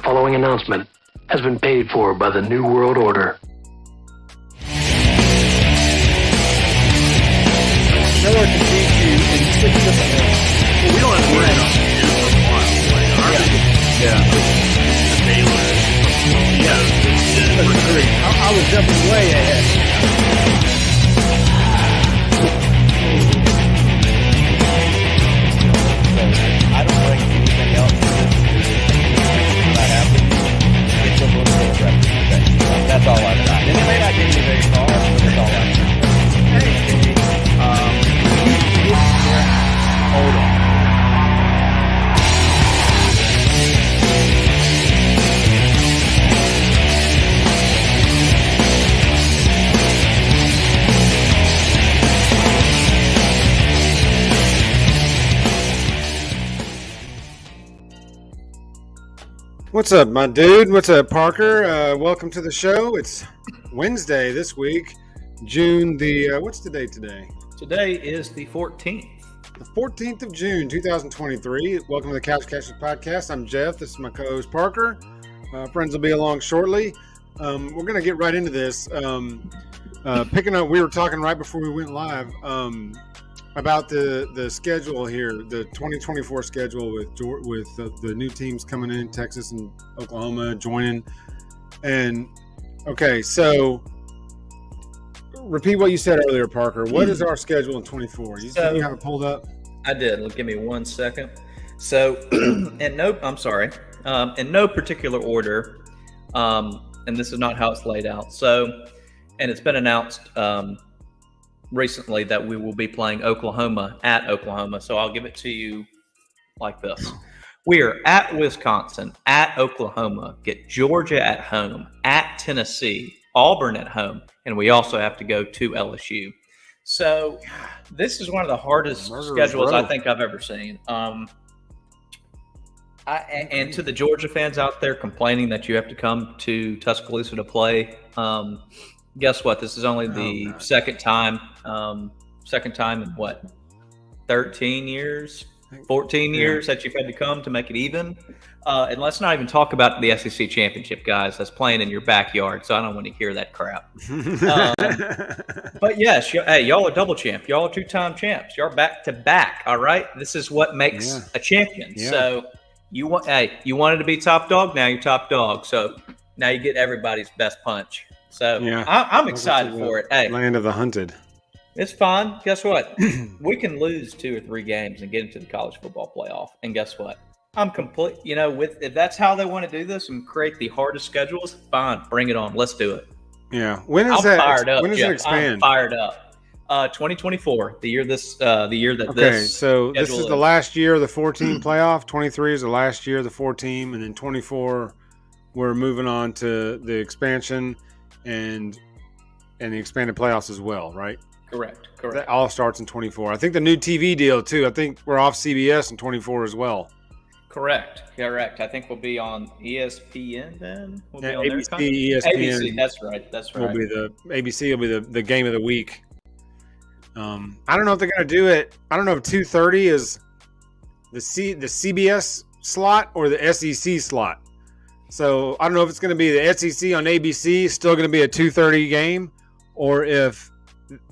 following announcement has been paid for by the New World Order. Miller can beat you in 6 different ways. Well, we don't have to worry about it for a while. Like, our the Baylor. I was jumping way ahead. I don't bring anything else to this series. That happens. It's a little bit of representation. That's all I've got. And it may not get you very far, but that's all I've got. Hey, hold on. What's up, my dude? What's up, Parker? Welcome to the show. It's Wednesday this week, June the, what's the date today? Today is the 14th. The 14th of June, 2023. Welcome to the Couch Cashers Podcast. I'm Jeff. This is my co-host, Parker. Friends will be along shortly. We're going to get right into this. Picking up, we were talking right before we went live about the schedule here, the 2024 schedule with the new teams coming in, Texas and Oklahoma joining. And okay, so repeat what you said earlier, Parker. What is our schedule in 24? You have it pulled up? I did. Give me 1 second. So, in no particular order, and this is not how it's laid out. So, and it's been announced recently that we will be playing Oklahoma at Oklahoma. So I'll give it to you like this. We are at Wisconsin, at Oklahoma, get Georgia at home, at Tennessee, Auburn at home, and we also have to go to LSU. So this is one of the hardest schedules I think I've ever seen. And to the Georgia fans out there complaining that you have to come to Tuscaloosa to play, guess what? This is only the second time in what, 13 years, 14 years that you've had to come to make it even. And let's not even talk about the SEC championship, guys. That's playing in your backyard, so I don't want to hear that crap. But yes, hey, y'all are double champ. Y'all are two-time champs. Y'all are back to back. All right, this is what makes a champion. Yeah. So you wanted to be top dog. Now you're top dog. So now you get everybody's best punch. So I'm excited for it. Hey, land of the hunted. It's fine. Guess what? We can lose 2 or 3 games and get into the college football playoff. And guess what? I'm complete. If that's how they want to do this and create the hardest schedules, fine. Bring it on. Let's do it. Yeah. When is that? Fired up, when does Jeff. it expand? I'm fired up. 2024, the year that Okay, this. so this is the last year of the 4-team playoff. 23 is the last year of the 4-team, and then 24, we're moving on to the expansion and the expanded playoffs as well, right? Correct. That all starts in 24. I think the new TV deal too. I think we're off CBS in 24 as well. Correct. I think we'll be on ESPN then. We'll be on ABC, ESPN. ABC. That's right. Will be ABC will be the game of the week. I don't know if they're going to do it. I don't know if 2:30 is the CBS slot or the SEC slot. So I don't know if it's going to be the SEC on ABC, still going to be a 2:30 game, or if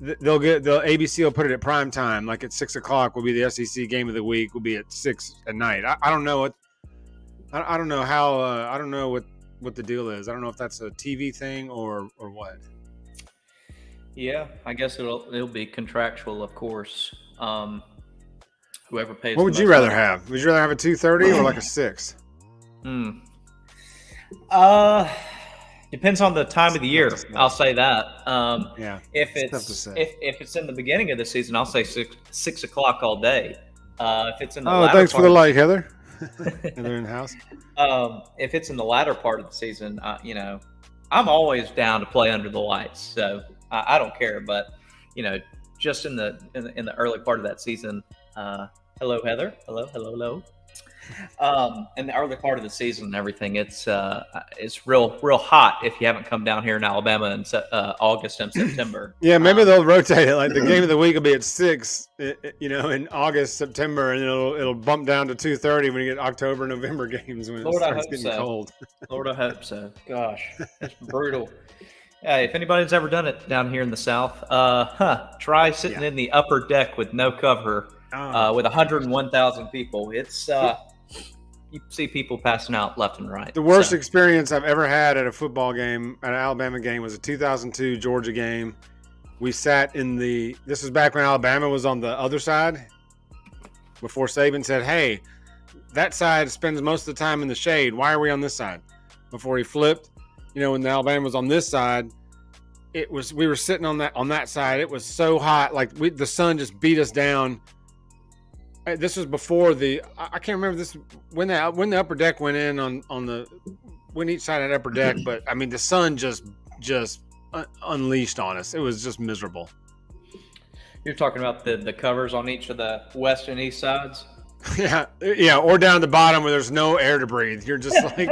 the ABC will put it at prime time, like at 6 o'clock will be the SEC game of the week. Will be at 6 at night. I don't know what. I don't know how. I don't know what the deal is. I don't know if that's a TV thing or what. Yeah, I guess it'll be contractual, of course. Whoever pays. What would you rather have? Would you rather have a 2:30 or like a 6? Depends on the time of the year. I'll say that. If it's in the beginning of the season, I'll say 6 o'clock all day. If it's in the latter thanks part for the light, Heather. Heather in the house. If it's in the latter part of the season, I'm always down to play under the lights. So I don't care. But just in the early part of that season. Hello, Heather. Hello. in the early part of the season and everything, it's real hot if you haven't come down here in Alabama in August and September. Yeah, maybe they'll rotate it. Like the game of the week will be at 6, in August, September, and it'll bump down to 2:30 when you get October, November games when Lord, it I starts hope getting so. cold. Lord, I hope so. Gosh, it's brutal. Yeah, if anybody's ever done it down here in the South, try sitting in the upper deck with no cover with 101,000 people. It's you see people passing out left and right. The worst experience I've ever had at a football game, at an Alabama game, was a 2002 Georgia game. We sat this was back when Alabama was on the other side, before Saban said, hey, that side spends most of the time in the shade. Why are we on this side? Before he flipped, when the Alabama was on this side, we were sitting on that side. It was so hot, like the sun just beat us down. This was before I can't remember this when the upper deck went in when each side had upper deck, but I mean the sun just unleashed on us. It was just miserable. You're talking about the covers on each of the west and east sides? Yeah, or down at the bottom where there's no air to breathe. You're just like,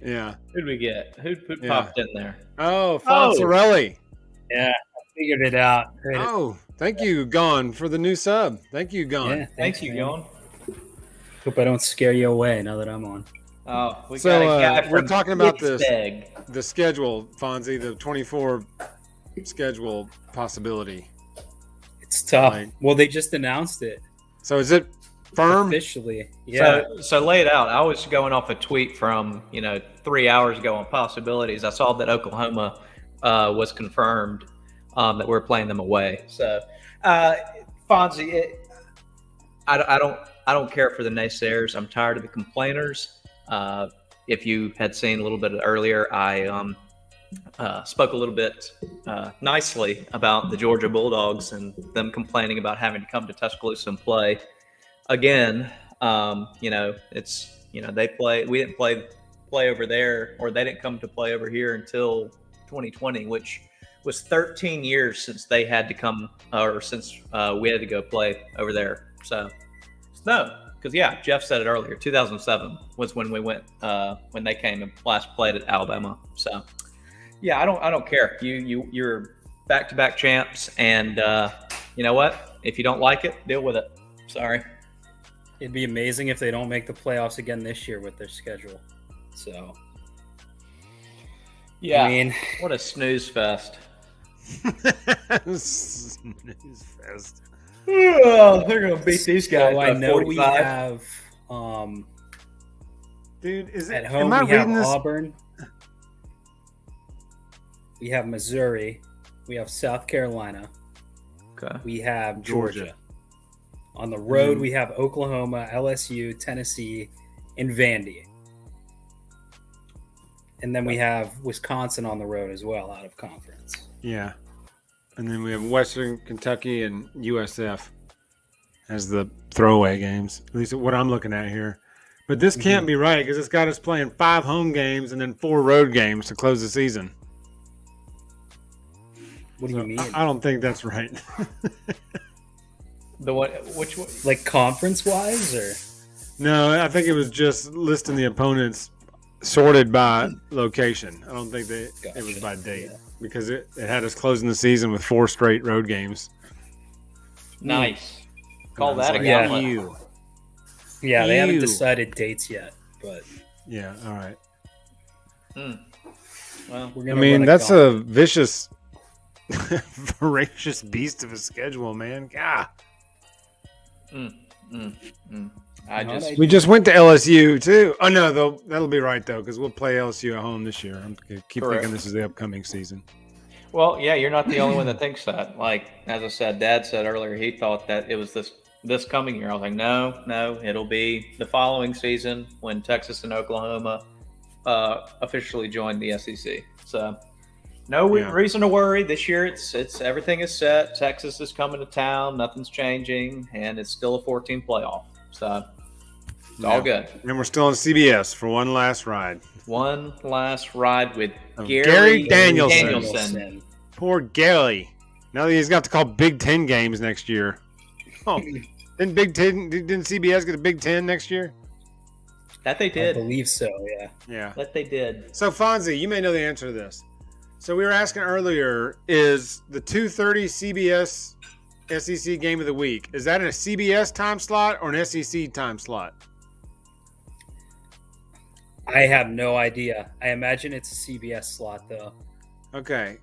yeah. Who'd we get? Who popped in there? Oh, Fonzarelli. Yeah, I figured it out. Oh, thank you, Gone, for the new sub. Thank you, Gone. Yeah, Thank you, Gone. Hope I don't scare you away now that I'm on. Oh, we So, got a guy we're from talking about Pittsburgh. the schedule, Fonzie, the 24 schedule possibility. It's tough. Right. Well, they just announced it So is it firm? officially. Yeah. So lay it out. I was going off a tweet from 3 hours ago on possibilities. I saw that Oklahoma was confirmed that we're playing them away. So Fonzie, I don't care for the naysayers. I'm tired of the complainers. If you had seen a little bit earlier, I spoke a little bit nicely about the Georgia Bulldogs and them complaining about having to come to Tuscaloosa and play again. It's they play. We didn't play over there, or they didn't come to play over here until 2020, which was 13 years since they had to come, or since we had to go play over there. So no, because Jeff said it earlier. 2007 was when we went when they came and last played at Alabama. So. Yeah, I don't care. You're back-to-back champs, and you know what? If you don't like it, deal with it. Sorry. It'd be amazing if they don't make the playoffs again this year with their schedule. So, Yeah. I mean, What a snooze fest. Snooze fest. Oh, they're gonna beat these guys. so I by know 45. we have Dude, is it? at home Am I we have reading this? Auburn, we have Missouri, we have South Carolina, Okay. we have Georgia. Georgia. On the road, we have Oklahoma, LSU, Tennessee, and Vandy. And then we have Wisconsin on the road as well, out of conference. Yeah. And then we have Western Kentucky and USF as the throwaway games, at least what I'm looking at here. But this can't be right because it's got us playing 5 home games and then 4 road games to close the season. What do you mean? I don't think that's right. The one, which one? Like conference-wise, or? No, I think it was just listing the opponents sorted by location. I don't think it was by date because it had us closing the season with 4 straight road games. Nice. Call And I that a was like, gauntlet. "Ew." Yeah, they haven't Ew. decided dates yet, but Yeah, all right. Well, we're I gonna. mean, run that's gauntlet. a vicious, voracious beast of a schedule, man. God. We just went to LSU too. Oh no, that'll be right though, because we'll play LSU at home this year. I'm keep Correct. thinking this is the upcoming season. Well, yeah, you're not the only one that thinks that. Like, as I said, Dad said earlier, he thought that it was this coming year. I was like, no, it'll be the following season when Texas and Oklahoma officially join the SEC. So, no reason to worry. This year, it's everything is set. Texas is coming to town. Nothing's changing, and it's still a 14 playoff. So, it's all good. And we're still on CBS for one last ride. One last ride with Gary Danielson. Danielson. Poor Gary. Now that he's got to call Big Ten games next year. Oh, Didn't Big Ten? Didn't CBS get a Big Ten next year? That they I did. believe so. Yeah. Yeah. That they did. So Fonzie, you may know the answer to this. So we were asking earlier: is the 2:30 CBS SEC game of the week? Is that in a CBS time slot or an SEC time slot? I have no idea. I imagine it's a CBS slot though. Okay.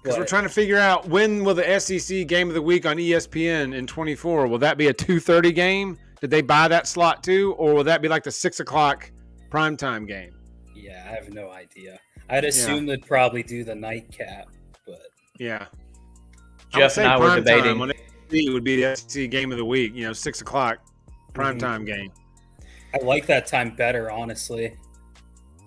Because we're But- trying to figure out when will the SEC game of the week on ESPN in 24? Will that be a 2:30 game? Did they buy that slot too, or will that be like the 6 o'clock primetime game? Yeah, I have no idea. I'd assume they'd probably do the nightcap, but Yeah. Jeff and I were debating. On SEC would be the SEC game of the week. 6 o'clock primetime game. I like that time better, honestly.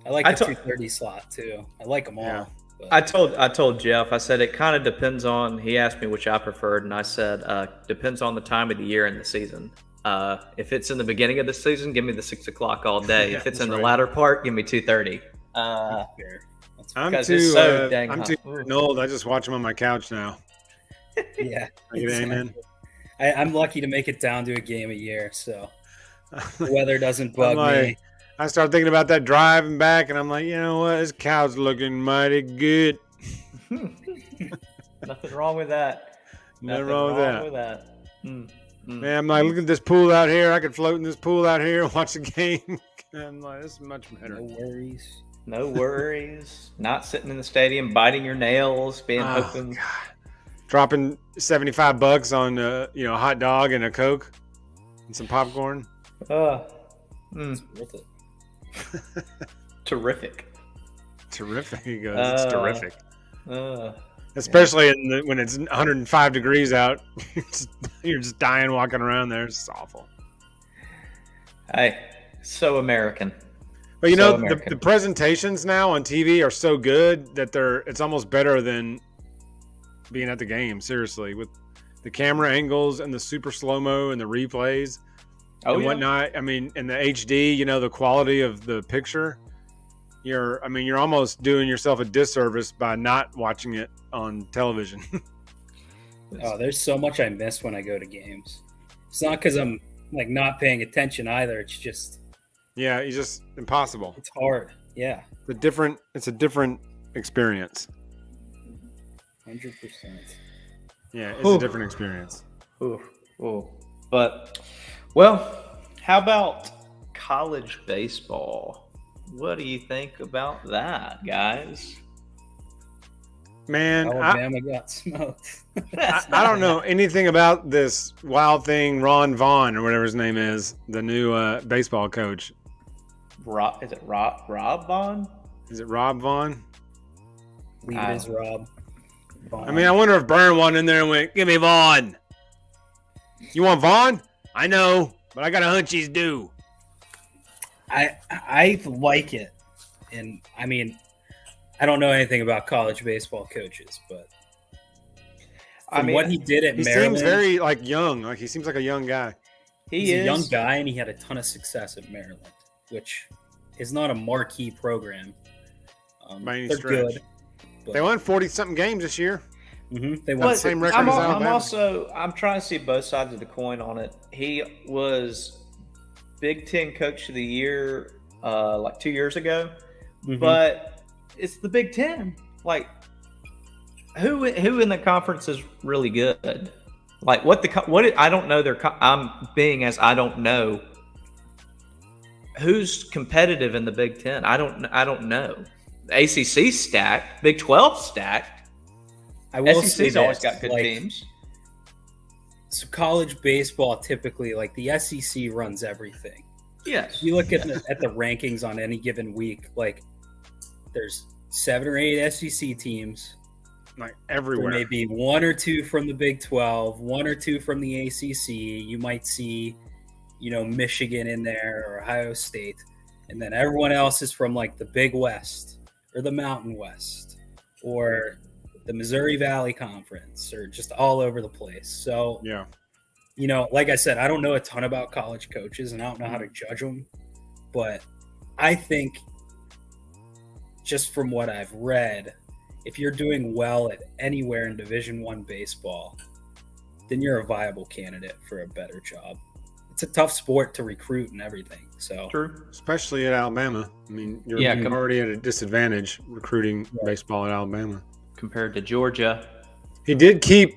I like I the to- 2:30 slot too. I like them all. Yeah. But I told Jeff, I said it kind of depends on. He asked me which I preferred, and I said depends on the time of the year and the season. If it's in the beginning of the season, give me the 6 o'clock all day. Yeah, If it's that's in the right. latter part, give me 2:30. that's fair. That's fair. I'm Because too, it's so dang I'm hot. too old. I just watch them on my couch now. Yeah. I get amen. I'm lucky to make it down to a game a year, so the weather doesn't bug I'm me. like, I start thinking about that driving back, and I'm like, you know what? This couch looking mighty good. Nothing wrong with that. Nothing wrong with that. that. Man, I'm like, look at this pool out here. I could float in this pool out here and watch the game. I'm like, this is much better. No worries. No worries. Not sitting in the stadium, biting your nails, being Oh, open. God. Dropping $75 on a hot dog and a Coke and some popcorn. It's worth it. Terrific. Terrific. He goes, it's terrific. Uh, Especially when it's 105 degrees out. You're just dying walking around there. It's awful. hey, so American. But So the American. presentations now on TV are so good that it's almost better than being at the game. Seriously, with the camera angles and the super slow-mo and the replays and whatnot. I mean, and the HD, the quality of the picture. You're almost doing yourself a disservice by not watching it on television. Oh, there's so much I miss when I go to games. It's not because I'm like not paying attention either. It's just Yeah, it's just impossible. it's hard. Yeah, It's a different experience. 100%. Yeah, it's a different experience. Ooh. But, well, how about college baseball? What do you think about that, guys? Man, Alabama got smoked. I don't know anything about this wild thing, Ron Vaughn or whatever his name is, the new baseball coach. Is it Rob Vaughn? Is it Rob Vaughn? Leave it as Rob. I mean, I wonder if Byrne went in there and went, "Give me Vaughn." You want Vaughn? I know, but I got a hunch he's due. I like it, and I mean, I don't know anything about college baseball coaches, but from what he did at He Maryland, seems very young. Like he seems like a young guy. he's a young guy, and he had a ton of success at Maryland, which is not a marquee program. By any They're stretch. good. But, They won 40-something games this year. They won But same record I'm, as I'm Alabama. I'm trying to see both sides of the coin on it. He was Big Ten Coach of the Year like 2 years ago, but it's the Big Ten. Like, who in the conference is really good? Like, I don't know. I'm being as I don't know who's competitive in the Big Ten. I don't know. The ACC stacked, Big 12 stacked. I will say SEC's always this, got good like, teams. So college baseball, typically, like the SEC runs everything. Yes. If you look at the rankings on any given week, like there's 7 or 8 SEC teams. Like There everywhere. may be 1 or 2 from the Big 12, 1 or 2 from the ACC. You might see, Michigan in there or Ohio State. And then everyone else is from like the Big West or the Mountain West or the Missouri Valley Conference or just all over the place. So, Yeah. like I said, I don't know a ton about college coaches and I don't know how to judge them. But I think just from what I've read, if you're doing well at anywhere in Division I baseball, then you're a viable candidate for a better job. it's a tough sport to recruit and everything. So True. Especially at Alabama. I mean, you're already at a disadvantage recruiting baseball at Alabama. Compared to Georgia. He did keep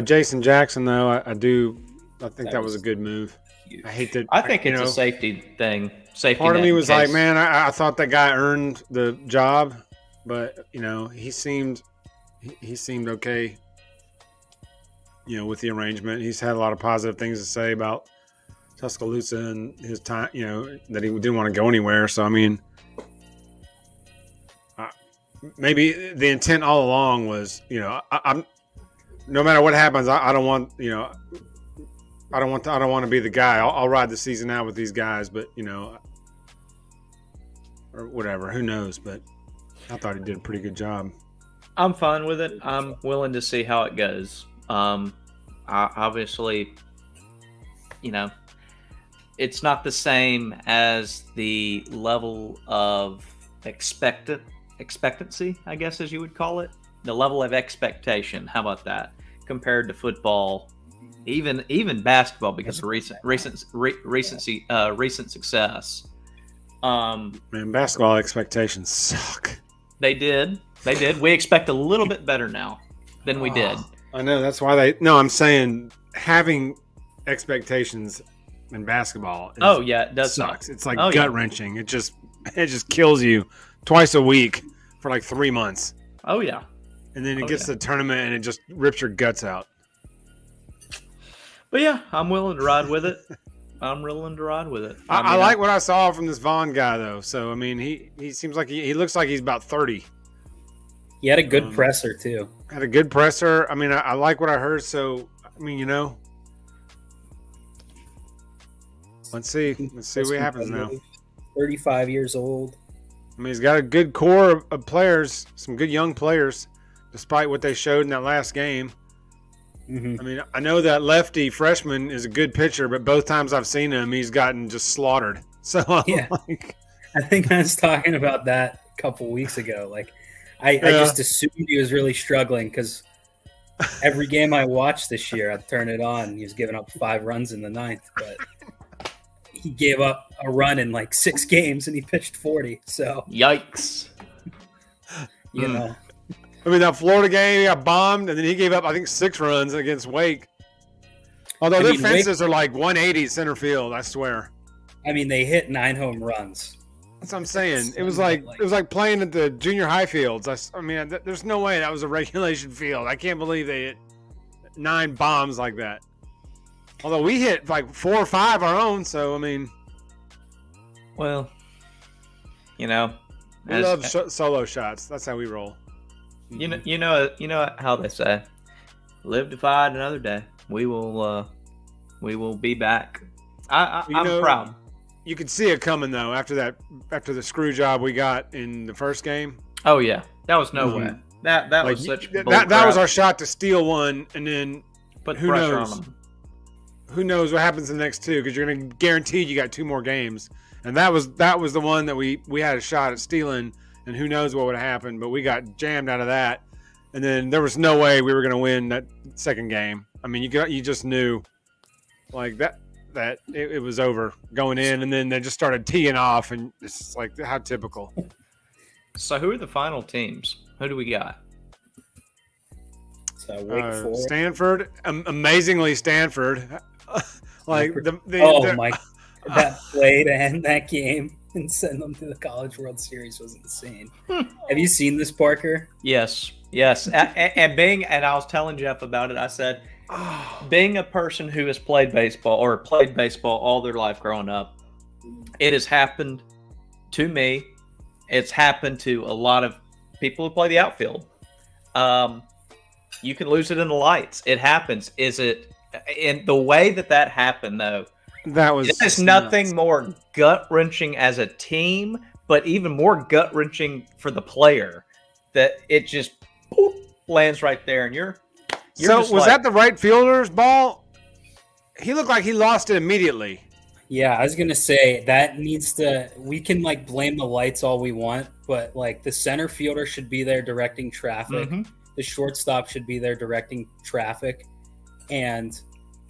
Jason Jackson, though. I think that was a good move. huge. I hate that. I think it's a safety thing. Safety. Part of net me in was case- like, man, I thought that guy earned the job, but he seemed okay. With the arrangement, he's had a lot of positive things to say about Tuscaloosa and his time. That he didn't want to go anywhere. So I mean, maybe the intent all along was, I'm no matter what happens, I don't want, I don't want to be the guy. I'll ride the season out with these guys, but or whatever. Who knows? But I thought he did a pretty good job. I'm fine with it. I'm willing to see how it goes. Obviously, it's not the same as the level of expectancy, I guess, as you would call it. The level of expectation. How about that? Compared to football, even basketball, because of recent success. Man, basketball expectations suck. They did. We expect a little bit better now than we did. I know, that's why I'm saying having expectations in basketball it does sucks. suck. It's like gut-wrenching. It just kills you twice a week for like 3 months. Oh yeah. And then it gets to the tournament and it just rips your guts out. But yeah, I'm willing to ride with it. I like what I saw from this Vaughn guy, though. So, I mean, he seems like he looks like he's about 30. He had a good presser, too. Had a good presser. I mean, I like what I heard. So, I mean, let's see what happens now. 35 years old. I mean, he's got a good core of players, some good young players, despite what they showed in that last game. Mm-hmm. I mean, I know that lefty freshman is a good pitcher, but both times I've seen him, he's gotten just slaughtered. So, yeah. I think I was talking about that a couple weeks ago. Like, I just assumed he was really struggling because every game I watched this year, I'd turn it on. He was giving up 5 runs in the 9th, but he gave up a run in like 6 games and he pitched 40. So, yikes. I mean, that Florida game, he got bombed, and then he gave up, I think, 6 runs against Wake. Although their fences are like 180 center field, I swear. I mean, they hit 9 home runs. That's what I'm saying. It was like playing at the junior high fields. I mean, there's no way that was a regulation field. I can't believe they hit 9 bombs like that. Although we hit like 4 or 5 our own, so I mean. Well, we love solo shots. That's how we roll. You know how they say, live to fight another day. We will be back. I'm proud. You could see it coming though after the screw job we got in the first game. Oh yeah, that was no way. That was such that was our shot to steal one, and then put who pressure knows? on them. Who knows what happens in the next 2? Because you're going to guaranteed you got 2 more games, and that was the one that we had a shot at stealing, and who knows what would have happened, but we got jammed out of that, and then there was no way we were going to win that second game. I mean, you just knew, like that it was over going in, and then they just started teeing off, and it's just like how typical. So who are the final teams? Who do we got? So Wake Forest. Stanford, amazingly Stanford. Like that play to end that game and send them to the College World Series was insane. Have you seen this, Parker? Yes. And I was telling Jeff about it. I said, being a person who has played baseball all their life growing up, it has happened to me. It's happened to a lot of people who play the outfield. You can lose it in the lights. It happens. Is it in the way that happened though? There's nothing more gut-wrenching as a team, but even more gut-wrenching for the player that it just lands right there, and you're so was that the right fielder's ball? He looked like he lost it immediately. Yeah, I was gonna say that we can like blame the lights all we want, but like the center fielder should be there directing traffic. Mm-hmm. The shortstop should be there directing traffic, and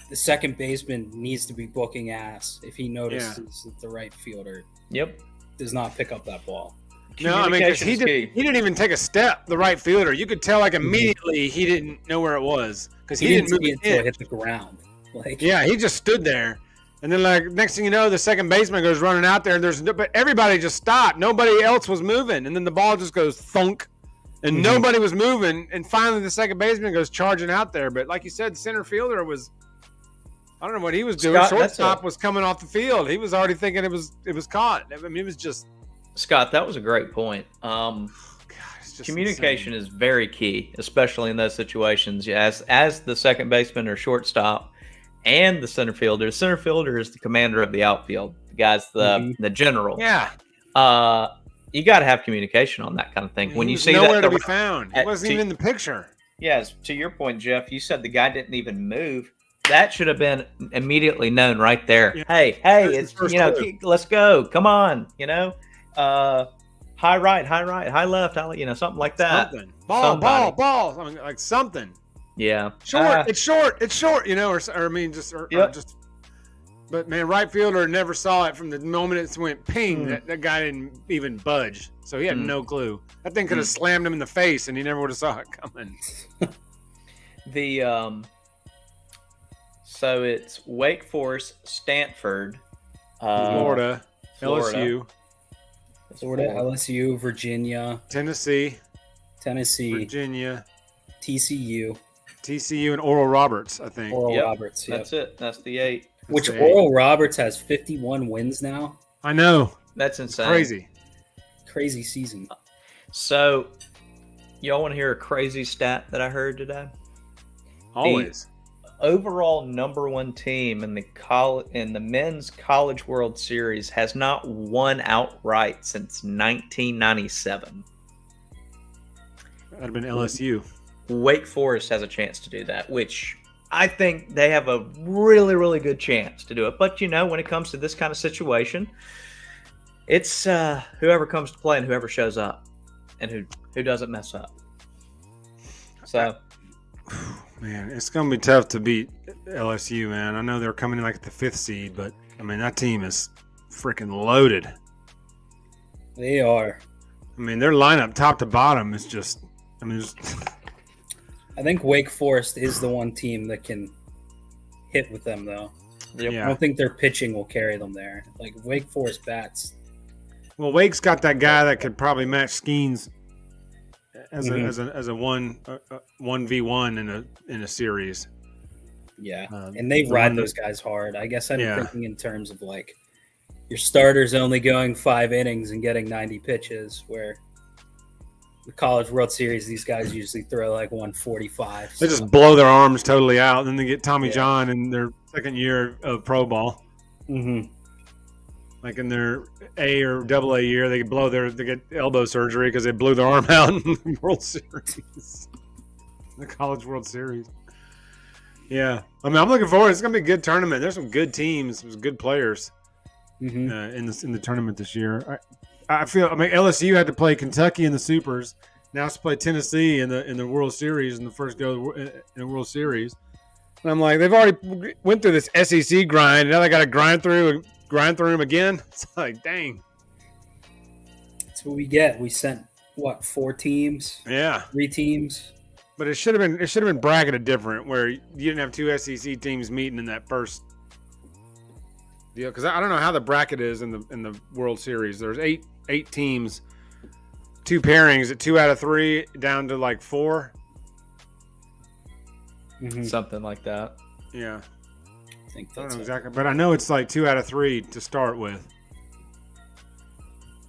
the second baseman needs to be booking ass if he notices that the right fielder Yep. does not pick up that ball. No, I mean, 'cause Communication he is key. didn't even take a step. The right fielder, you could tell like immediately he didn't know where it was because He he didn't didn't see move it until it it. hit the ground. Like, Yeah, he just stood there, and then like next thing you know, the second baseman goes running out there, and but everybody just stopped. Nobody else was moving, and then the ball just goes thunk, and nobody was moving, and finally the second baseman goes charging out there. But like you said, the center fielder was. I don't know what he was doing. Scott, Shortstop was coming off the field. He was already thinking it was caught. I mean, it was just. Scott, that was a great point. God, it's just Communication insane. is very key, especially in those situations. As the second baseman or shortstop and the center fielder. The center fielder is the commander of the outfield. The guy's the general. Yeah. You got to have communication on that kind of thing. When He you was see nowhere that, to be found. He wasn't even in the picture. yes, to your point, Jeff, you said the guy didn't even move. That should have been immediately known right there. Yeah. Hey, That's his it's first clue. let's go. Come on, high right, high left, something like that. Something. Ball. I mean, like something. Yeah, Short. It's short. Or I mean, or Yep. just. But man, right fielder never saw it from the moment it went ping. That guy didn't even budge, so he had no clue. That thing could have slammed him in the face, and he never would have saw it coming. So it's Wake Forest, Stanford, Florida, Florida. LSU, Florida, LSU, Virginia, Tennessee, Virginia, TCU, TCU, and Oral Roberts. I think. Oral Yep. Roberts. Yep. That's it. That's the 8. Which the Oral Roberts has 51 wins now. I know. That's insane. Crazy. Crazy season. So, y'all want to hear a crazy stat that I heard today? Always. Overall number 1 team in the men's College World Series has not won outright since 1997. That'd have been LSU. Wake Forest has a chance to do that, which I think they have a really, really good chance to do it. But when it comes to this kind of situation, it's whoever comes to play and whoever shows up, and who doesn't mess up. So. Man, it's going to be tough to beat LSU, man. I know they're coming in like at the 5th seed, but, I mean, that team is freaking loaded. They are. I mean, their lineup top to bottom is just, I mean, I think Wake Forest is the one team that can hit with them, though. Yep. I yeah. don't think their pitching will carry them there. Like, Wake Forest bats. Well, Wake's got that guy that could probably match Skeens as a 1v1 in a series. Yeah. Um, And they the ride one- those guys hard. I guess I'm Yeah. thinking in terms of, like, your starters only going 5 innings and getting 90 pitches, where the College World Series, these guys usually throw like 145. They so- just blow their arms totally out. Then they get Tommy Yeah. John in their second year of pro ball. Mhm. Like in their A or AA year, they get elbow surgery because they blew their arm out in the World Series, the College World Series. Yeah, I mean, I'm looking forward. It's gonna be a good tournament. There's some good teams, some good players Mhm. in the tournament this year. I mean, LSU had to play Kentucky in the Supers. Now it's to play Tennessee in the World Series in the first go in the World Series. And I'm like, they've already went through this SEC grind. Now they got to grind through them again. It's like, dang. That's what we get. We sent what, 4 teams, Yeah, 3 teams. but it should have been bracketed different, where you didn't have 2 SEC teams meeting in that first deal. Because I don't know how the bracket is in the World Series. There's eight teams, 2 pairings at 2 out of 3 down to like 4. Mhm. Something like that. Yeah, I think I don't that's know it. exactly, but I know it's like 2 out of 3 to start with.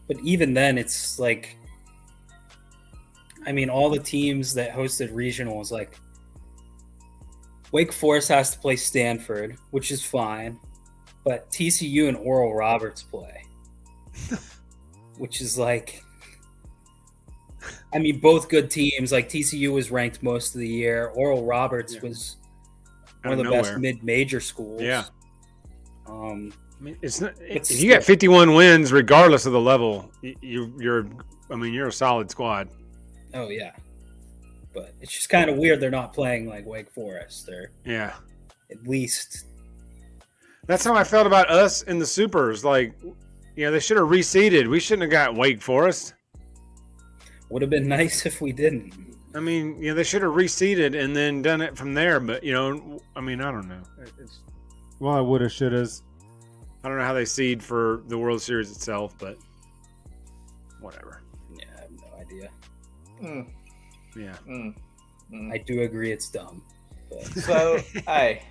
But even then, it's like, I mean, all the teams that hosted regionals, like Wake Forest has to play Stanford, which is fine, but TCU and Oral Roberts play, which is like, I mean, both good teams. Like TCU was ranked most of the year. Oral Roberts was Out one of of the best nowhere. mid-major schools. Yeah. Um, I mean, it's not. It's If you got 51 wins, regardless of the level, you're a solid squad. oh yeah, but it's just kind of weird they're not playing like Wake Forest. They're Yeah, at least. That's how I felt about us in the Supers. Like, they should have reseeded. We shouldn't have got Wake Forest. Would have been nice if we didn't. I mean, they should have reseeded and then done it from there. But, I don't know. I woulda, shouldas. I don't know how they seed for the World Series itself, but whatever. Yeah, I have no idea. Yeah. I do agree it's dumb. But. So, I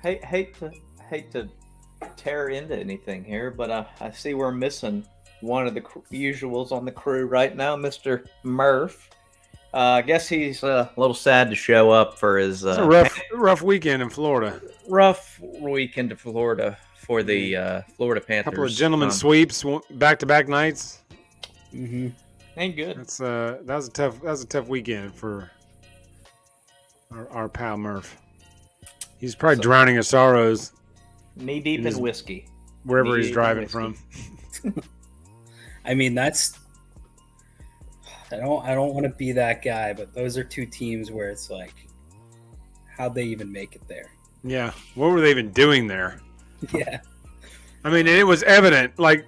hate to tear into anything here, but I see we're missing one of the usuals on the crew right now, Mr. Murph. I guess he's a little sad to show up for his It's a rough weekend in Florida. Rough weekend to Florida for the Florida Panthers. A couple of gentlemen sweeps, back-to-back nights. Mm-hmm. Ain't good. That was a tough weekend for our pal Murph. He's probably drowning his sorrows. Knee deep in whiskey. Wherever he's driving from. I mean, I don't want to be that guy, but those are two teams where it's like, how'd they even make it there? Yeah. What were they even doing there? Yeah. I mean, it was evident. Like,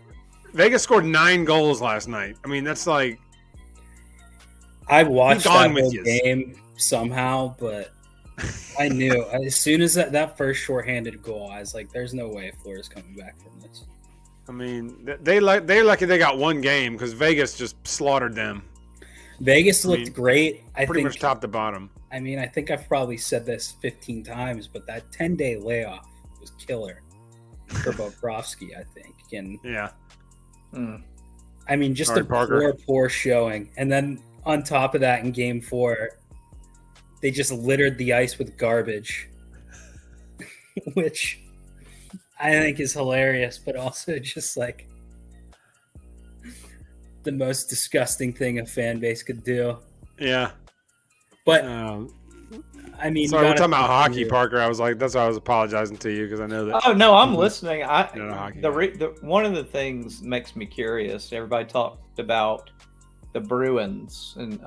Vegas scored 9 goals last night. I mean, that's like... I watched that whole game somehow, but I knew. As soon as that first shorthanded goal, I was like, there's no way Florida's coming back from this. I mean, they're lucky they got one game because Vegas just slaughtered them. Vegas looked great. Pretty much top to bottom. I mean, I think I've probably said this 15 times, but that 10-day layoff was killer for Bobrovsky, I think. And yeah. I mean, just poor showing. And then on top of that, in Game 4, they just littered the ice with garbage, which I think is hilarious, but also just like the most disgusting thing a fan base could do. Yeah. But I mean, sorry, we're talking about hockey, Parker. I was like, that's why I was apologizing to you because I know that. Oh no, I'm listening. The one of the things makes me curious. Everybody talked about the Bruins, and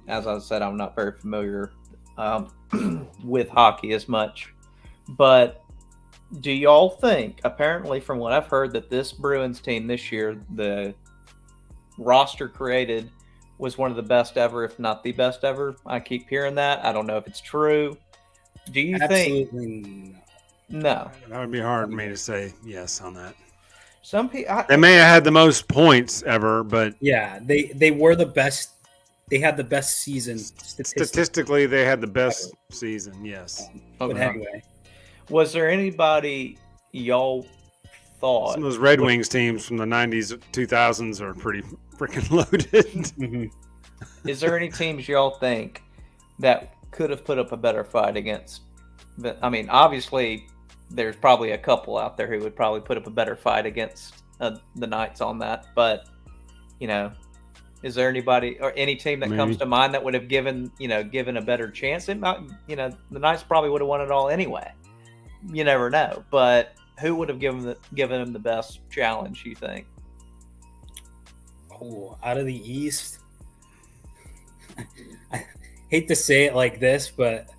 as I said, I'm not very familiar with hockey as much. But do y'all think? Apparently, from what I've heard, that this Bruins team this year, the roster created, was one of the best ever, if not the best ever. I keep hearing that. I don't know if it's true. Do you think? No. That would be hard for me to say yes on that. Some people they may have had the most points ever, but yeah, they were the best. They had the best season statistically. They had the best season. Yes. But anyway, was there anybody y'all thought? Some of those Red Wings teams from the 90s, 2000s are pretty freaking loaded. Is there any teams y'all think that could have put up a better fight against? I mean, obviously, there's probably a couple out there who would probably put up a better fight against the Knights on that. But, is there anybody or any team that comes to mind that would have given a better chance? It might, the Knights probably would have won it all anyway. You never know. But who would have given them the best challenge, you think? Oh, out of the East, I hate to say it like this, but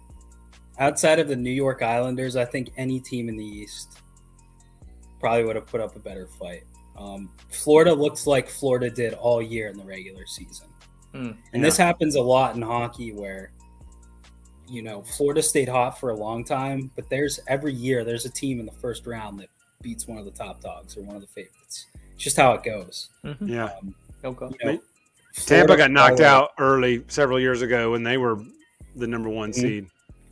outside of the New York Islanders, I think any team in the East probably would have put up a better fight. Florida looks like Florida did all year in the regular season. And this happens a lot in hockey where, Florida stayed hot for a long time, but every year there's a team in the first round that beats one of the top dogs or one of the favorites. It's just how it goes. Yeah. Tampa got knocked out early several years ago when they were the number one seed.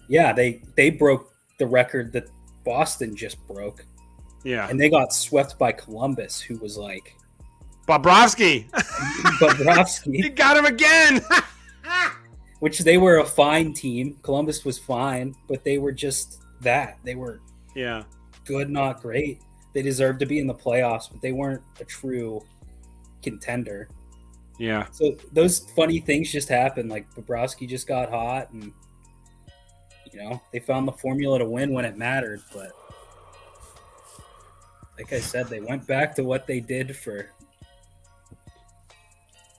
Yeah, they broke the record that Boston just broke. Yeah. And they got swept by Columbus, who was like... Bobrovsky! He got him again! Which they were a fine team. Columbus was fine, but they were just that. They were good, not great. They deserved to be in the playoffs, but they weren't a true contender. Yeah. So those funny things just happened. Like Bobrovsky just got hot, and they found the formula to win when it mattered. But like I said, they went back to what they did for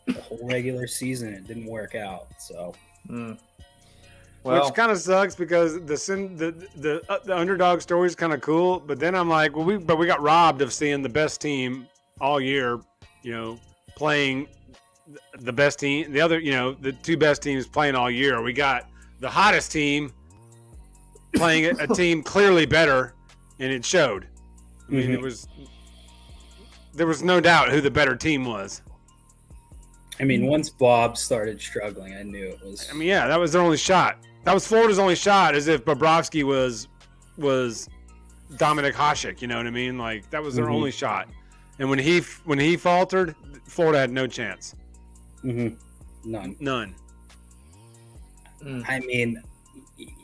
the whole regular season. It didn't work out. So Well, which kind of sucks because the underdog story is kind of cool. But then I'm like, well, we got robbed of seeing the best team all year. Playing the best team. The other, the two best teams playing all year. We got the hottest team playing a team clearly better, and it showed. I mean, there was no doubt who the better team was. I mean, once Bob started struggling, I knew it was. I mean, yeah, that was their only shot. That was Florida's only shot, as if Bobrovsky was Dominic Hasek. You know what I mean? Like that was their only shot. And when he faltered, Florida had no chance. None. I mean,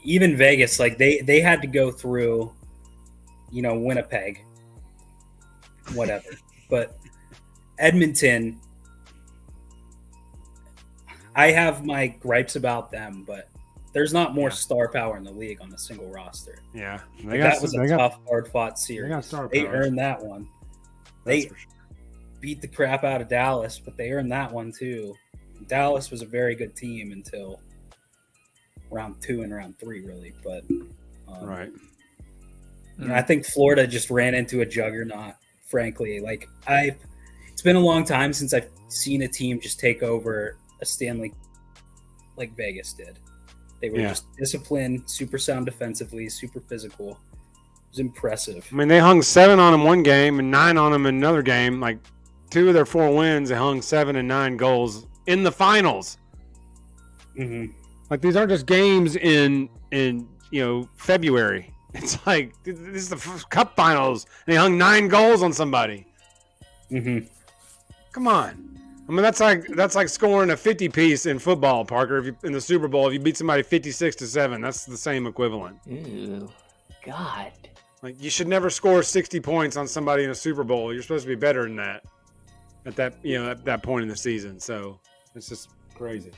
even Vegas, like they had to go through, Winnipeg, whatever. But Edmonton, I have my gripes about them, but there's not more star power in the league on a single roster. Yeah, That was a tough, hard-fought series. They got star They power. earned that one. They beat the crap out of Dallas, but they earned that one too. Dallas was a very good team until round 2 and round 3, really. But Right. I think Florida just ran into a juggernaut. Frankly, it's been a long time since I've seen a team just take over a Stanley like Vegas did. They were just disciplined, super sound defensively, super physical. It was impressive. I mean, they hung 7 on them one game and 9 on them in another game. Like 2 of their 4 wins, they hung 7 and 9 goals in the finals. Like these aren't just games in February. It's like this is the cup finals, and they hung 9 goals on somebody. Come on. I mean, that's like scoring a 50 piece in football, Parker. If you in the Super Bowl, if you beat somebody 56-7, that's the same equivalent. Ew, God. Like you should never score 60 points on somebody in a Super Bowl. You're supposed to be better than that at that point in the season. So it's just crazy.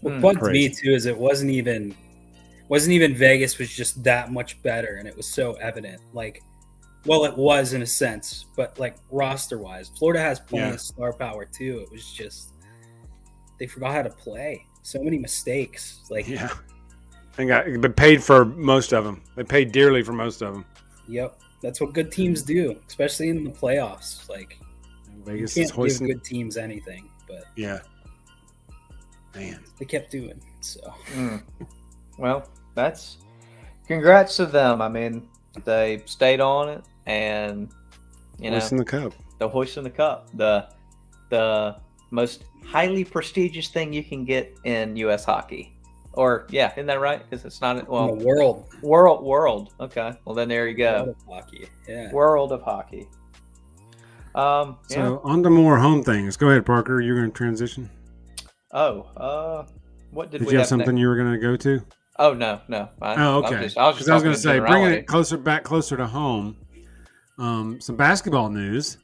What bugged me too is it wasn't even Vegas was just that much better, and it was so evident. Like, well, it was in a sense, but like roster wise, Florida has plenty of star power too. It was just they forgot how to play. So many mistakes. Like, they got paid for most of them. They paid dearly for most of them. Yep, that's what good teams do, especially in the playoffs. Like, Vegas you is can't hoisting give good teams anything, but man, they kept doing so. Well, that's congrats to them. I mean, they stayed on it, and hoisting the cup. The hoisting the cup, the most highly prestigious thing you can get in U.S. hockey. Or isn't that right? Because it's not In the world. World. Okay, well then there you go. World of hockey. Yeah. World of hockey. So on to more home things. Go ahead, Parker. You're going to transition. What did we you have have something next? you were going to go to? Oh no. Okay. I was going to say, bringing it closer to home. Some basketball news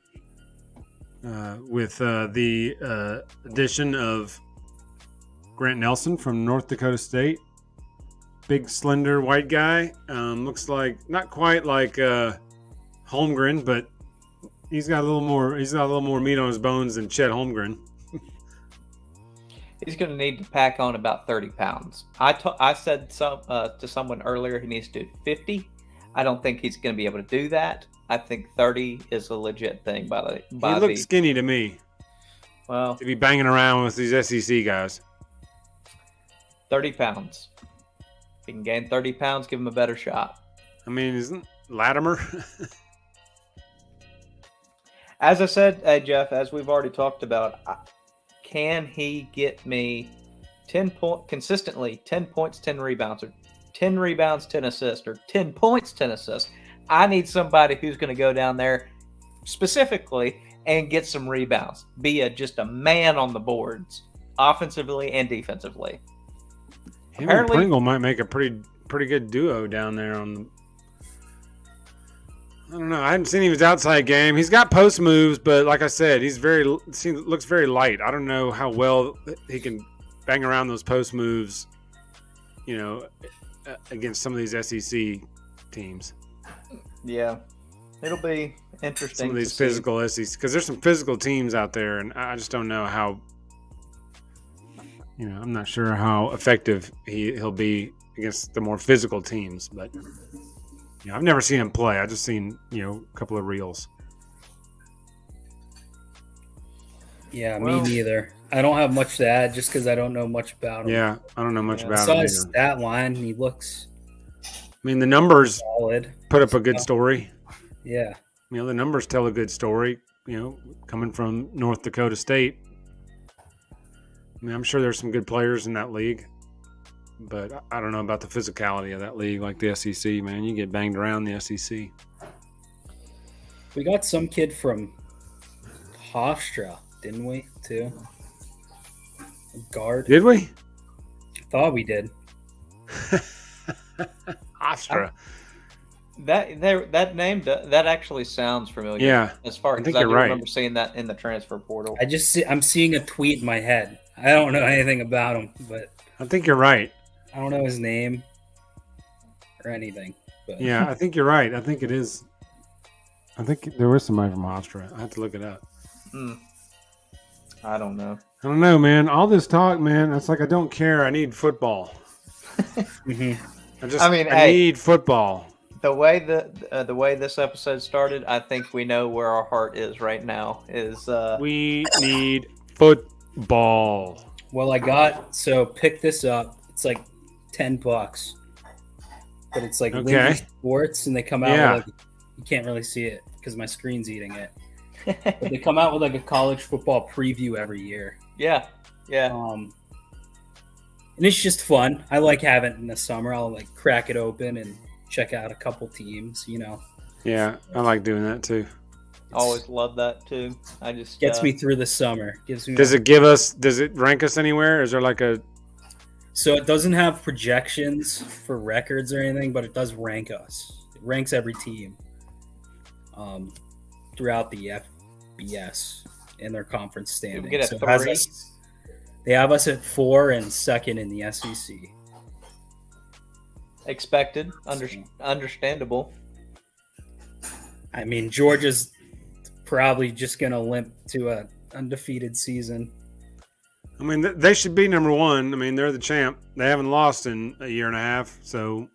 with the addition of Grant Nelson from North Dakota State. Big, slender, white guy. Looks like not quite like Holmgren, but he's got a little more meat on his bones than Chet Holmgren. He's going to need to pack on about 30 pounds. I said to someone earlier he needs to do 50. I don't think he's going to be able to do that. I think 30 is a legit thing. He looks skinny to me. Well, to be banging around with these SEC guys. 30 pounds. If he can gain 30 pounds, give him a better shot. I mean, isn't Latimer? As I said, Jeff, as we've already talked about, can he get me 10 consistently 10 points, 10 rebounds, or 10 rebounds, 10 assists, or 10 points, 10 assists? I need somebody who's going to go down there specifically and get some rebounds, be just a man on the boards, offensively and defensively. Him and Pringle might make a pretty good duo down there on the. I don't know. I haven't seen his outside game. He's got post moves, but like I said, looks very light. I don't know how well he can bang around those post moves, against some of these SEC teams. Yeah, it'll be interesting. Some of these physical SEC, because there's some physical teams out there, and I just don't know how. I'm not sure how effective he'll be against the more physical teams, but I've never seen him play. I've just seen a couple of reels. Yeah, me neither. I don't have much to add just because I don't know much about him. Yeah, I don't know much about I saw him his either. stat line. He looks The numbers solid. put up a good story. Yeah. The numbers tell a good story, coming from North Dakota State. I'm sure there's some good players in that league, but I don't know about the physicality of that league like the SEC, man. You get banged around the SEC. We got some kid from Hofstra, didn't we, too? Guard. Did we? Thought we did. Hofstra. That name that actually sounds familiar. Yeah, as far I as think I you're do right. remember seeing that in the transfer portal. I'm seeing a tweet in my head. I don't know anything about him, but I think you're right. I don't know his name or anything. But Yeah, I think you're right. I think it is. I think there was somebody from Hofstra. I have to look it up. I don't know. I don't know, man. All this talk, man. It's like I don't care. I need football. I need football. The way the way this episode started, I think we know where our heart is right now. We need football. Well, pick this up. It's like $10, but it's like Okay. Lindy Sports, and they come out with you can't really see it because my screen's eating it. But they come out with like a college football preview every year. Yeah. And it's just fun. I like having it in the summer. I'll like crack it open and check out a couple teams. Yeah, I like doing that too. Always love that too. I just Gets me through the summer. Gives me. Does it rank us anywhere? Is there like a? So it doesn't have projections for records or anything, but it does rank us. It ranks every team throughout the FBS in their conference standings. We get a So it has 3. they have us at 4 and second in the SEC. Expected, understandable. I mean, Georgia's probably just going to limp to a undefeated season. I mean, they should be number one. I mean, they're the champ. They haven't lost in a year and a half, so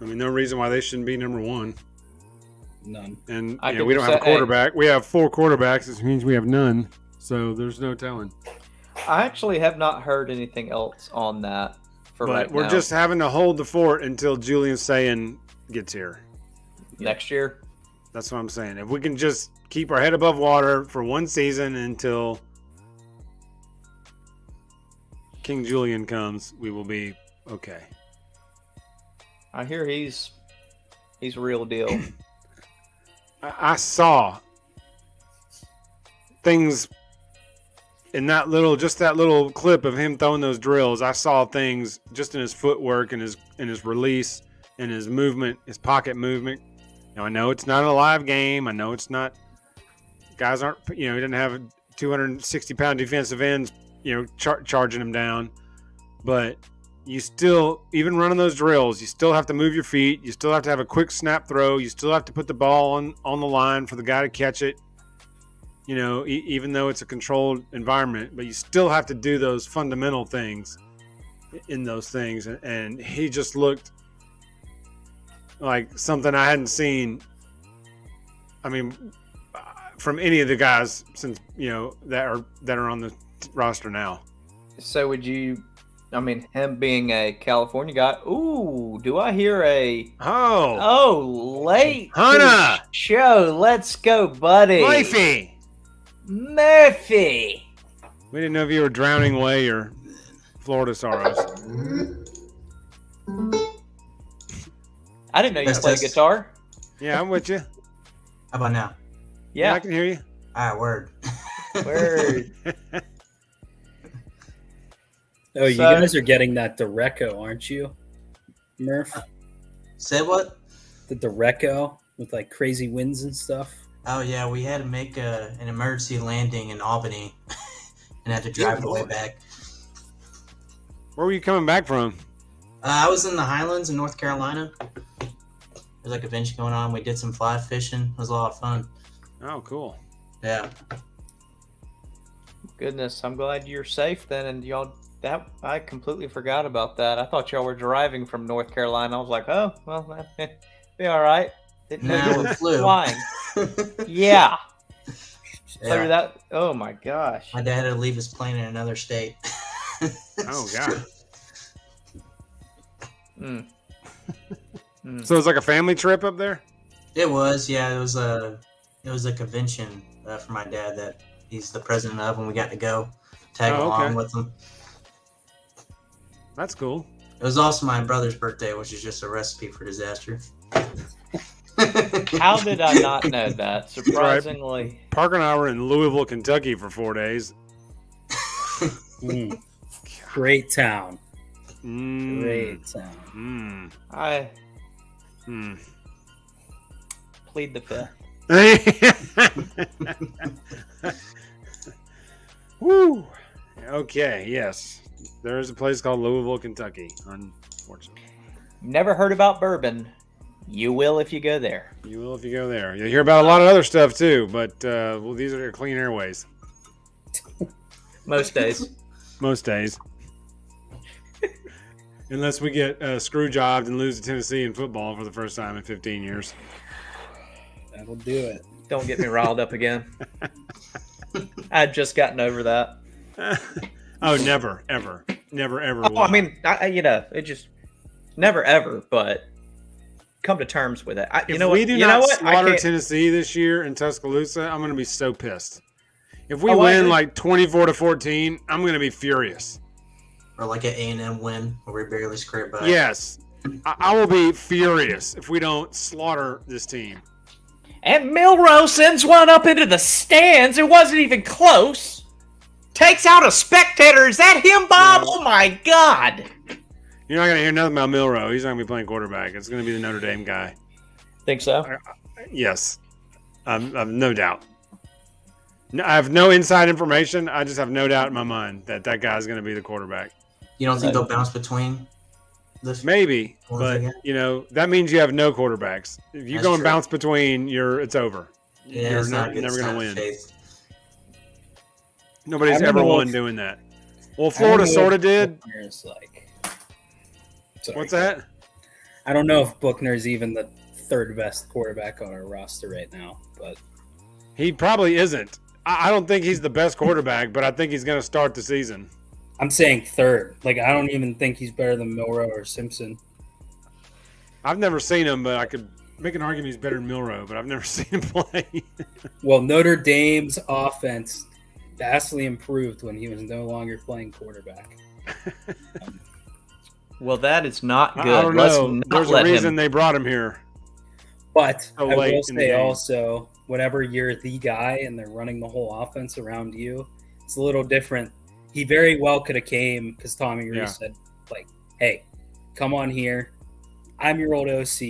I mean, no reason why they shouldn't be number one. None. And we don't have a quarterback. We have 4 quarterbacks, which means we have none. So there's no telling. I actually have not heard anything else on that for right now. We're just having to hold the fort until Julian Sayin gets here. Next year. That's what I'm saying. If we can just keep our head above water for one season until King Julian comes, we will be okay. I hear he's real deal. I saw things in that little clip of him throwing those drills. I saw things just in his footwork and his release and his movement, his pocket movement. Now I know it's not a live game. I know it's not. Guys aren't. He didn't have 260-pound defensive ends. Charging him down, but you still, even running those drills, you still have to move your feet. You still have to have a quick snap throw. You still have to put the ball on the line for the guy to catch it. Even though it's a controlled environment, but you still have to do those fundamental things in those things. And he just looked like something I hadn't seen. I mean, from any of the guys since that are on the roster now. So would you? I mean, him being a California guy. Ooh, do I hear a? Oh, late Hannah show. Let's go, buddy. Murphy. We didn't know if you were drowning away or Florida Sorrows. I didn't know you played guitar. Yeah, I'm with you. How about now? Yeah, I can hear you. All right, word. Word. Oh, you guys are getting that Derecho, aren't you, Murph? Say what? The Derecho with like crazy winds and stuff. Oh yeah, we had to make an emergency landing in Albany and had to drive the way back. Where were you coming back from? I was in the Highlands in North Carolina. There's like a bench going on. We did some fly fishing. It was a lot of fun. Oh, cool. Yeah. Goodness, I'm glad you're safe then. And y'all, that I completely forgot about that. I thought y'all were driving from North Carolina. I was like, oh, well, be all right. Didn't know you No, were it flew. flying. Yeah. Yeah. That. Oh my gosh. My dad had to leave his plane in another state. Oh God. Mm. So it's like a family trip up there. It was, yeah. It was a convention for my dad that he's the president of, and we got to go tag along with him. That's cool. It was also my brother's birthday, which is just a recipe for disaster. How did I not know that? Surprisingly. Parker and I were in Louisville, Kentucky for 4 days. Great town. Great town. I plead the fifth. Woo. Okay, yes. There is a place called Louisville, Kentucky, unfortunately. Never heard about bourbon. You will if you go there. You will if you go there. You'll hear about a lot of other stuff too, but well, these are your clean airways. Most days. Most days. Unless we get screw jobbed and lose to Tennessee in football for the first time in 15 years. That'll do it. Don't get me riled up again. I'd just gotten over that. Oh, never, ever. Never, ever. Oh, I mean, it just never, ever, but come to terms with it. If we do not slaughter Tennessee this year in Tuscaloosa, I'm going to be so pissed. If we win like 24-14, I'm going to be furious. Or like an A&M win where we barely scrape by. Yes. I will be furious if we don't slaughter this team. And Milroe sends one up into the stands. It wasn't even close. Takes out a spectator. Is that him, Bob? No. Oh, my God. You're not going to hear nothing about Milroe. He's not going to be playing quarterback. It's going to be the Notre Dame guy. Think so? Yes. I've no doubt. I have no inside information. I just have no doubt in my mind that guy's going to be the quarterback. You don't think they'll bounce between this? Maybe, but that means you have no quarterbacks. If you go and bounce between, it's over. Yeah, you're never going to win. Nobody's ever won doing that. Well, Florida sort of did. What's that? I don't know if Buchner's even the third best quarterback on our roster right now, but he probably isn't. I don't think he's the best quarterback, but I think he's going to start the season. I'm saying third. Like, I don't even think he's better than Milroe or Simpson. I've never seen him, but I could make an argument he's better than Milroe, but I've never seen him play. Well, Notre Dame's offense vastly improved when he was no longer playing quarterback. Well, that is not good. I don't know. There's a reason they brought him here. But I will say also, whenever you're the guy and they're running the whole offense around you, it's a little different. He very well could have came because Tommy Rees said, like, hey, come on here. I'm your old OC.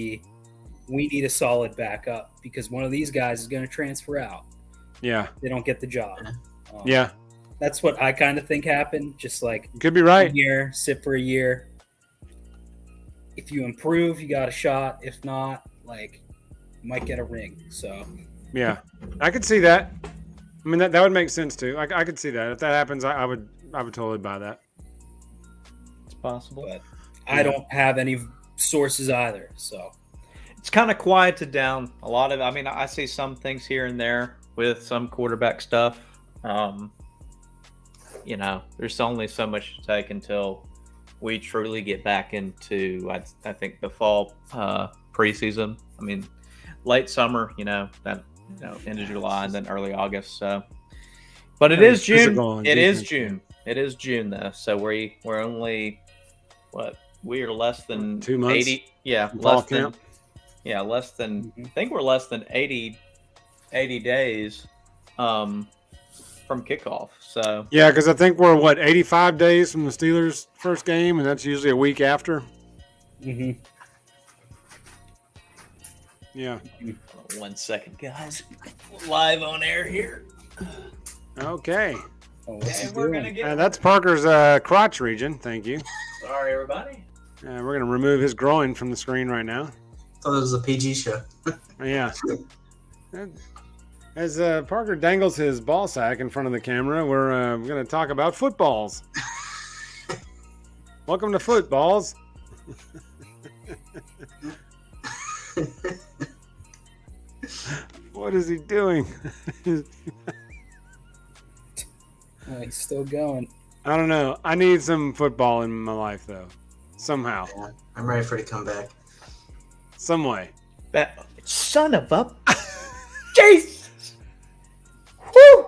We need a solid backup because one of these guys is going to transfer out. Yeah. They don't get the job. Yeah. That's what I kind of think happened. Just like, could be right. Here, sit for a year. If you improve, you got a shot. If not, like, you might get a ring. So, yeah, I could see that. I mean, that would make sense too. I could see that. If that happens, I would totally buy that. It's possible. But I don't have any sources either. So it's kind of quieted down a lot of. I mean, I see some things here and there with some quarterback stuff. There's only so much to take until we truly get back into, I think, the fall preseason. I mean, late summer, end of July and then early August. So, but it is June. It is June. It is June though. So we're only we are less than 2 months. 80. Yeah, less than. Yeah, less than. I think we're less than 80 days from kickoff. So yeah, because I think we're 85 days from the Steelers' first game, and that's usually a week after. Mm-hmm. Yeah. 1 second, guys. Live on air here. Okay. We're gonna get. That's Parker's crotch region. Thank you. Sorry, everybody. We're gonna remove his groin from the screen right now. I thought it was a PG show. Yeah. As Parker dangles his ball sack in front of the camera, we're going to talk about footballs. Welcome to Footballs. What is he doing? He's still going. I don't know. I need some football in my life, though. Somehow. Yeah, I'm ready for it to come back. Some way. That son of a Jesus! Woo!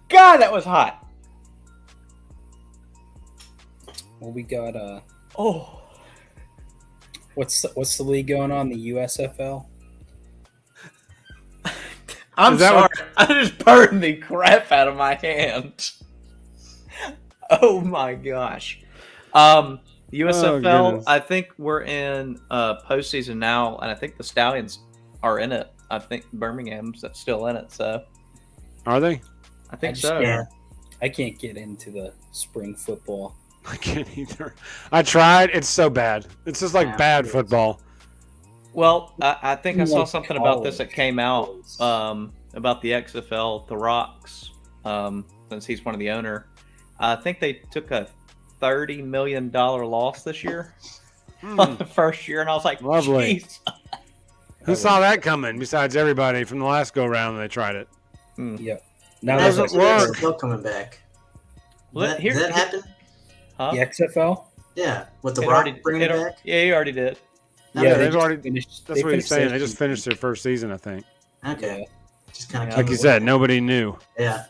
God, that was hot. Well, we got Oh, what's the league going on? The USFL. I'm Is that sorry. what- I just burned the crap out of my hand. Oh my gosh. USFL. goodness. I think we're in postseason now, and I think the Stallions are in it. I think Birmingham's still in it, so Are they? I think I just so. Yeah. I can't get into the spring football. I can't either. I tried. It's so bad. It's just like Yeah. bad football. Well, I think I saw Like something about this that college. came out about the XFL, The Rocks, since he's one of the owner. I think they took a $30 million loss this year on the first year, and I was like, Lovely. "Jeez." Who saw that coming besides everybody from the last go round when they tried it? Yep. Now Does there's it a- work? Still coming back. Well, That, here- did that happen? Huh? the XFL. Yeah, with the It Rock already- bringing it it al- back. Yeah, he already did. Yeah, they they've just already- finished. That's what he's saying. They their just finished their first season, I think. Okay, Yeah. just kind of Like you said, nobody knew. Yeah.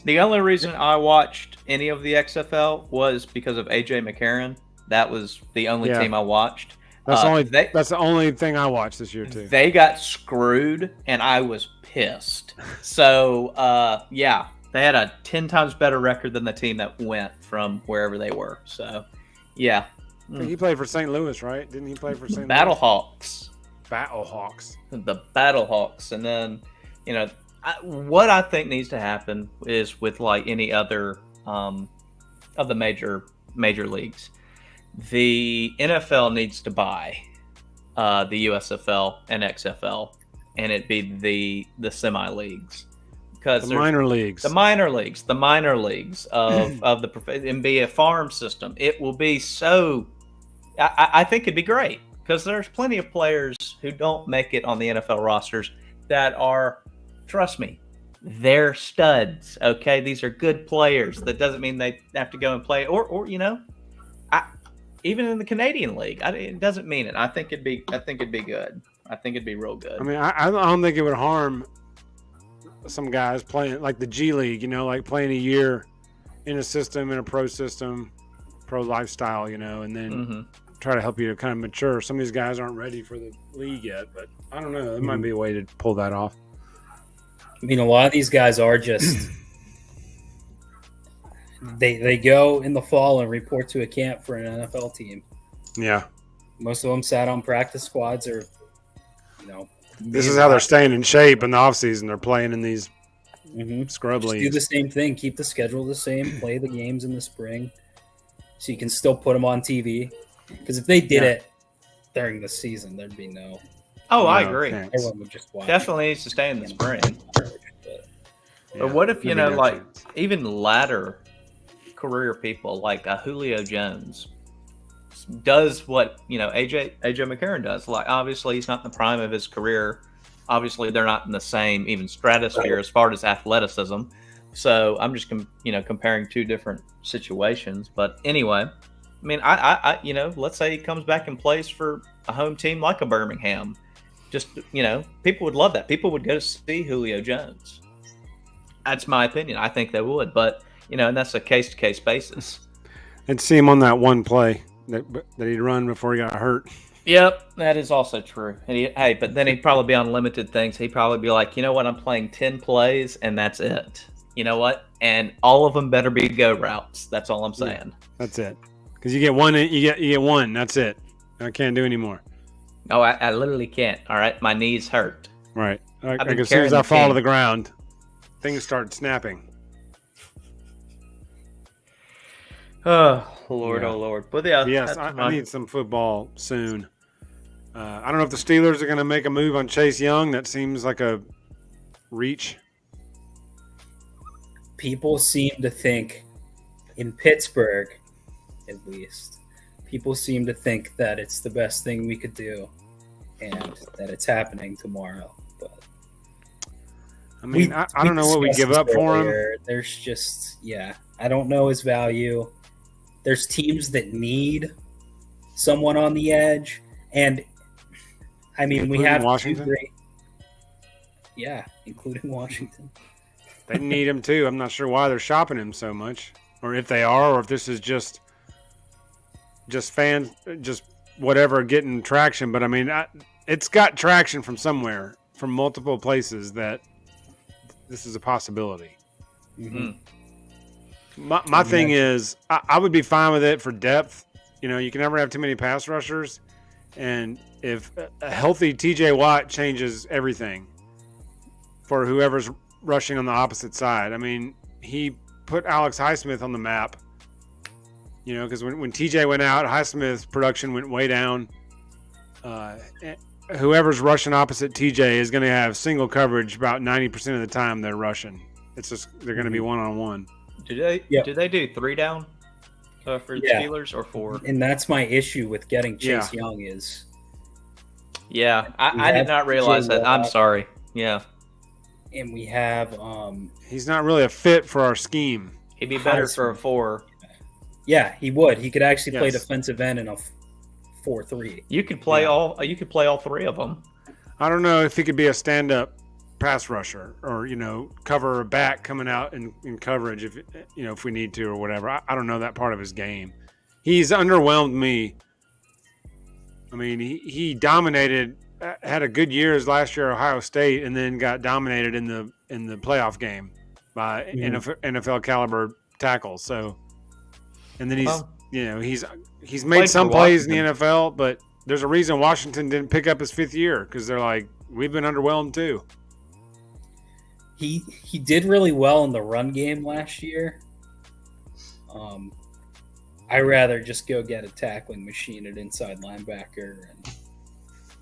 The only reason I watched any of the XFL was because of AJ McCarron. That was the only Yeah. team I watched. That's They That's the only thing I watched this year too. they got screwed, and I was pissed. So yeah, they had a 10 times better record than the team that went from wherever they were. So yeah, He played for St. Louis, right? Didn't he play for St. Louis? Battlehawks. Battlehawks. The Battlehawks, and then what I think needs to happen is with like any other of the major leagues, the NFL needs to buy the USFL and XFL, and it be the semi leagues because The minor leagues. the minor leagues of the and be a farm system. It will be so. I think it'd be great because there's plenty of players who don't make it on the NFL rosters that are, trust me, they're studs. Okay, these are good players. That doesn't mean they have to go and play, or even in the Canadian League, it doesn't mean it. I think it'd be good. I think it'd be real good. I mean, I don't think it would harm some guys playing like the G League, like playing a year in a system, in a pro system, pro lifestyle, and then Mhm. try to help you to kind of mature. Some of these guys aren't ready for the league yet, but I don't know. It might be a way to pull that off. I mean, a lot of these guys are just they go in the fall and report to a camp for an NFL team. Yeah. Most of them sat on practice squads or, This is how they're staying in shape in the offseason. They're playing in these scrub Just do leagues. the same thing. Keep the schedule the same. Play the games in the spring, so you can still put them on TV. Because if they did it during the season, there'd be no. Oh, I No, agree. thanks. Everyone would just watch. Definitely needs to stay in the spring. But But what if, maybe no like chance. even latter career people like Julio Jones does what, AJ McCarron does. Like, obviously he's not in the prime of his career. Obviously they're not in the same even stratosphere as far as athleticism. So I'm just, comparing two different situations. But anyway, I mean, I let's say he comes back and plays for a home team like a Birmingham. Just, people would love that. People would go to see Julio Jones. That's my opinion. I think they would, but and that's a case-to-case basis. And see him on that one play that he'd run before he got hurt. Yep, that is also true. And but then he'd probably be on limited things. He'd probably be like, you know what, I'm playing 10 plays and that's it. You know what? And all of them better be go routes. That's all I'm saying. That's it. Because you get one, you get one. That's it. I can't do any more. Oh, I literally can't. All right, my knees hurt. Right. Like been as soon as carrying I the fall to team. the ground, things start snapping. Oh Lord, Yeah. oh Lord. But yeah, Yes, that's I need some football soon. I don't know if the Steelers are going to make a move on Chase Young. That seems like a reach? People seem to think, in Pittsburgh, at least, people seem to think that it's the best thing we could do, and that it's happening tomorrow. But I mean, I don't know what we give up for him. There's just, I don't know his value. There's teams that need someone on the edge, and I mean, we have Washington. Including Washington. They need him too. I'm not sure why they're shopping him so much, or if they are, or if this is just fans, just whatever getting traction. But I mean, it's got traction from somewhere, from multiple places that this is a possibility. Mm-hmm. My thing is, I would be fine with it for depth. You know, you can never have too many pass rushers, and if a healthy T.J. Watt changes everything for whoever's rushing on the opposite side. I mean, he put Alex Highsmith on the map, you know, because when TJ went out, Highsmith's production went way down. Whoever's rushing opposite TJ is going to have single coverage about 90% of the time they're rushing. It's just they're going to be one-on-one. Did they do 3 down for the Steelers or 4? And that's my issue with getting Chase Young is. Yeah, I did not realize that. I'm sorry. Yeah. And we have he's not really a fit for our scheme. He'd be better for a 4. Yeah, he would. He could actually play defensive end in a 4-3. You could play all 3 of them. I don't know if he could be a stand-up pass rusher or, you know, cover a back coming out in coverage if we need to or whatever. I don't know that part of his game. He's underwhelmed me. I mean, he dominated, had a good years last year at Ohio State, and then got dominated in the playoff game by NFL caliber tackles. So, and then he's made some plays in the NFL, but there's a reason Washington didn't pick up his 5th year, because they're like, we've been underwhelmed too. He did really well in the run game last year. I rather just go get a tackling machine at inside linebacker and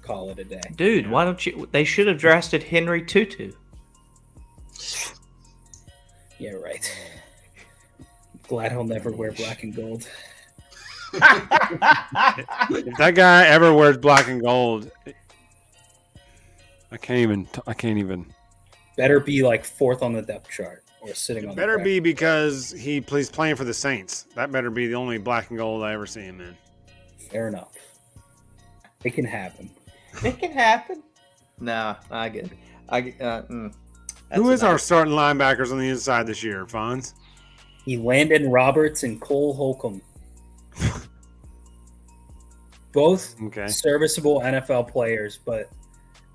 call it a day. Dude, why don't you? They should have drafted Henry Tutu. Yeah, right. Glad he'll never wear black and gold. If that guy ever wears black and gold, I can't even. Better be like 4th on the depth chart or sitting on. Better be because he's playing for the Saints. That better be the only black and gold I ever see him in. Fair enough. It can happen. It can happen. Nah, I get it. Who is our starting linebackers on the inside this year, Fonz? Landon Roberts and Cole Holcomb. Both serviceable NFL players, but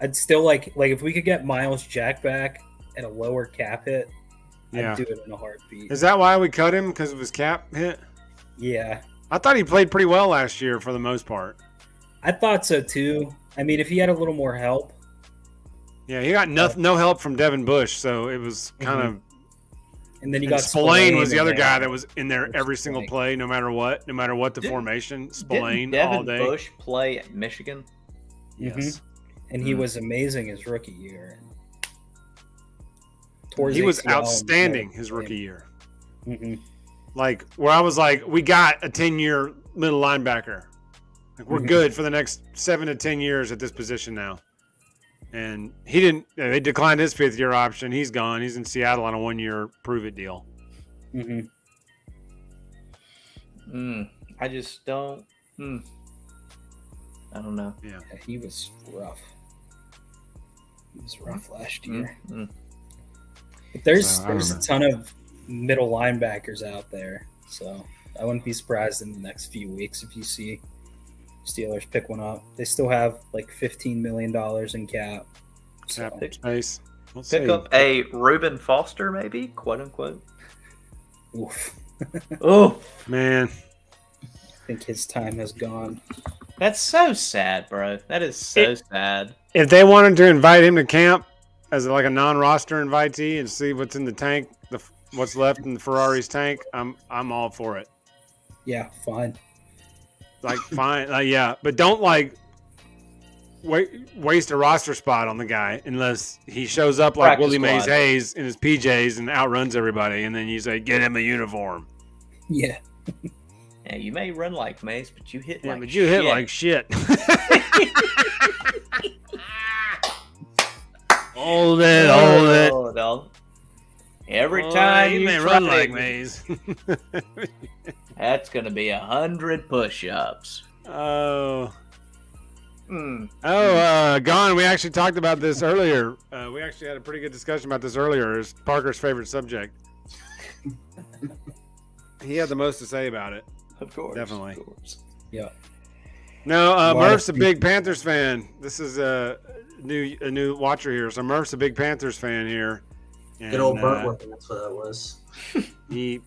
I'd still like if we could get Miles Jack back at a lower cap hit, I'd do it in a heartbeat. Is that why we cut him? Because of his cap hit? Yeah. I thought he played pretty well last year for the most part. I thought so too. I mean, if he had a little more help. Yeah, he got no help from Devin Bush, so it was kind of. And then you got Spillane was the other guy that was in there every single play, no matter what the formation. Spillane all day. Devin Bush play at Michigan? Yes. And he was amazing his rookie year. He was outstanding his rookie year. Mm-hmm. Like, where I was like, we got a 10-year middle linebacker. Like, we're good for the next 7 to 10 years at this position now. And he didn't. They declined his 5th-year option. He's gone. He's in Seattle on a 1-year prove-it deal. I just don't. I don't know. Yeah, he was rough. He was rough last year. But there's a ton of middle linebackers out there, so I wouldn't be surprised in the next few weeks if you see Steelers pick one up. They still have like $15 million in cap. So. Space. Pick up a Reuben Foster, maybe, quote unquote. Oof. Oh man, I think his time has gone. That's so sad, bro. That is so sad. If they wanted to invite him to camp as like a non-roster invitee and see what's in the tank, what's left in the Ferrari's tank, I'm all for it. Yeah, fine. Like fine, yeah, but don't like waste a roster spot on the guy unless he shows up like Practice Willie Mays squad. Hayes in his PJs and outruns everybody, and then you say, "Get him a uniform." Yeah. Yeah, you may run like Mace, but you hit Yeah, like but you hit like shit. Hold it. No. Every time you may try run to- like Mays. That's gonna be 100 push-ups. Oh. Mm. Gone. We actually talked about this earlier. We actually had a pretty good discussion about this earlier. It's Parker's favorite subject. He had the most to say about it. Of course, Definitely. Of course. Yeah. No, Murph's a big Panthers fan. This is a new watcher here. So Murph's a big Panthers fan here. And, Good old Burt working. That's what that was. He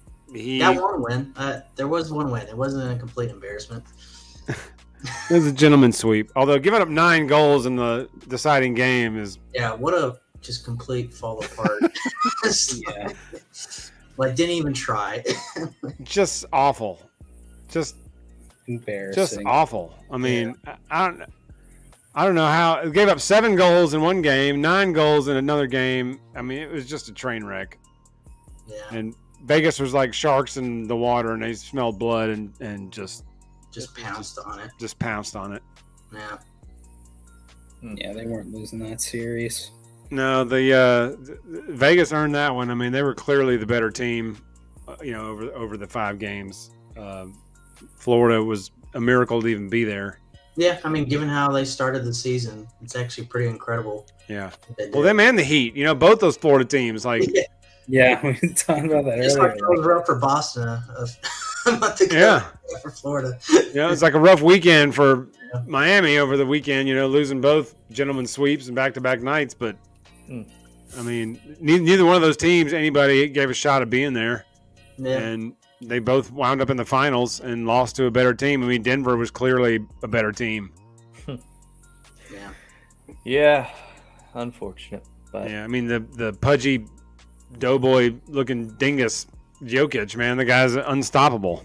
Got one win. There was one win. It wasn't a complete embarrassment. It was a gentleman's sweep. Although giving up 9 goals in the deciding game is Yeah, what a just complete fall apart. Yeah. Like didn't even try. just awful. Just Embarrassing. awful. I mean, I don't know how it gave up 7 goals in one game, 9 goals in another game. I mean, it was just a train wreck. Yeah. And Vegas was like sharks in the water, and they smelled blood and just pounced on it. Just pounced on it. Yeah. Yeah, they weren't losing that series. No, the Vegas earned that one. I mean, they were clearly the better team. Over the 5 games. Florida was a miracle to even be there. Yeah, I mean, given how they started the season, it's actually pretty incredible. Yeah. what they did. Well, them and the Heat. Both those Florida teams. Like, Yeah, we talked about that It's earlier. like it was rough for Boston a month ago. Yeah. For Florida. it's like a rough weekend for Miami over the weekend. Losing both gentlemen sweeps and back-to-back nights. But I mean, neither one of those teams anybody gave a shot of being there. Yeah. And they both wound up in the finals and lost to a better team. I mean, Denver was clearly a better team. Yeah. Yeah, unfortunate. But Yeah, I mean, the pudgy, doughboy-looking dingus Jokic, man, the guy's unstoppable.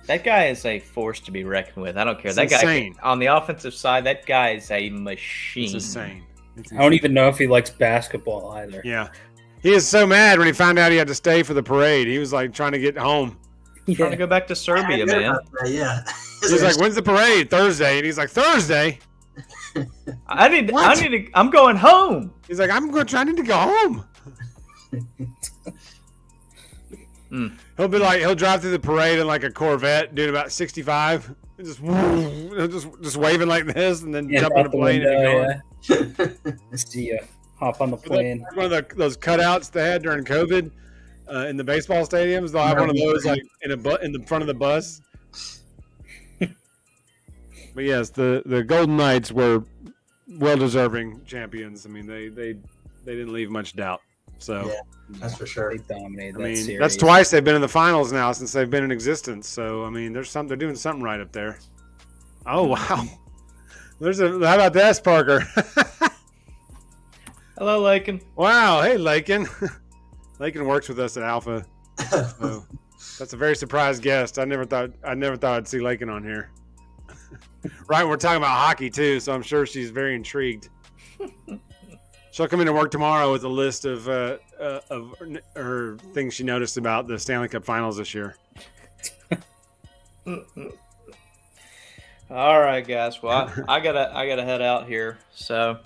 that guy is a force to be reckoned with. I don't care. It's That guy insane. on the offensive side, that guy is a machine. It's insane. I don't even know if he likes basketball either. Yeah. He is so mad when he found out he had to stay for the parade. He was like trying to get home. Trying to go back to Serbia, man. Yeah. He's like, "When's the parade?" Thursday. And he's like, "Thursday?" I'm going home. He's like, I need to go home. He'll drive through the parade in like a Corvette, doing about 65, and just waving like this, and then jump on a plane and go. See ya. Hop on the plane. One of those cutouts they had during COVID in the baseball stadiums. They'll have one of those like in the front of the bus. But yes, the Golden Knights were well-deserving champions. I mean, they didn't leave much doubt. So Yeah, that's for sure. They dominated I that mean, series. that's twice they've been in the finals now since they've been in existence. So I mean, they're doing something right up there. Oh wow, how about this, Parker? Hello, Lakin. Wow, hey Lakin. Lakin works with us at Alpha. So that's a very surprised guest. I never thought I'd see Lakin on here. Right, we're talking about hockey too, so I'm sure she's very intrigued. She'll come into work tomorrow with a list of her things she noticed about the Stanley Cup Finals this year. All right, guys. Well, I gotta head out here. So,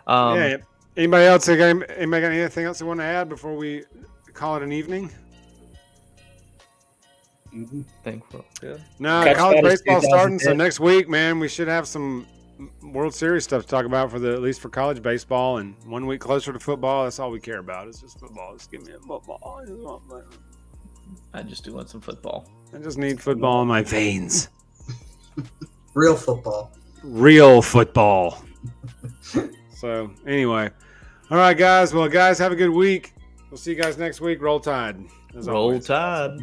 Yeah. Anybody else? Anybody got anything else they want to add before we call it an evening? think we're good. No, Catch college that is baseball starting. So 2010. next week, man, we should have some World Series stuff to talk about at least for college baseball, and 1 week closer to football. That's all we care about. It's just football. Just give me a football. I just do want some football. I just need football in my veins. Real football. Real football. So anyway, all right, guys. Well, guys, have a good week. We'll see you guys next week. Roll Tide. As Roll always. Tide.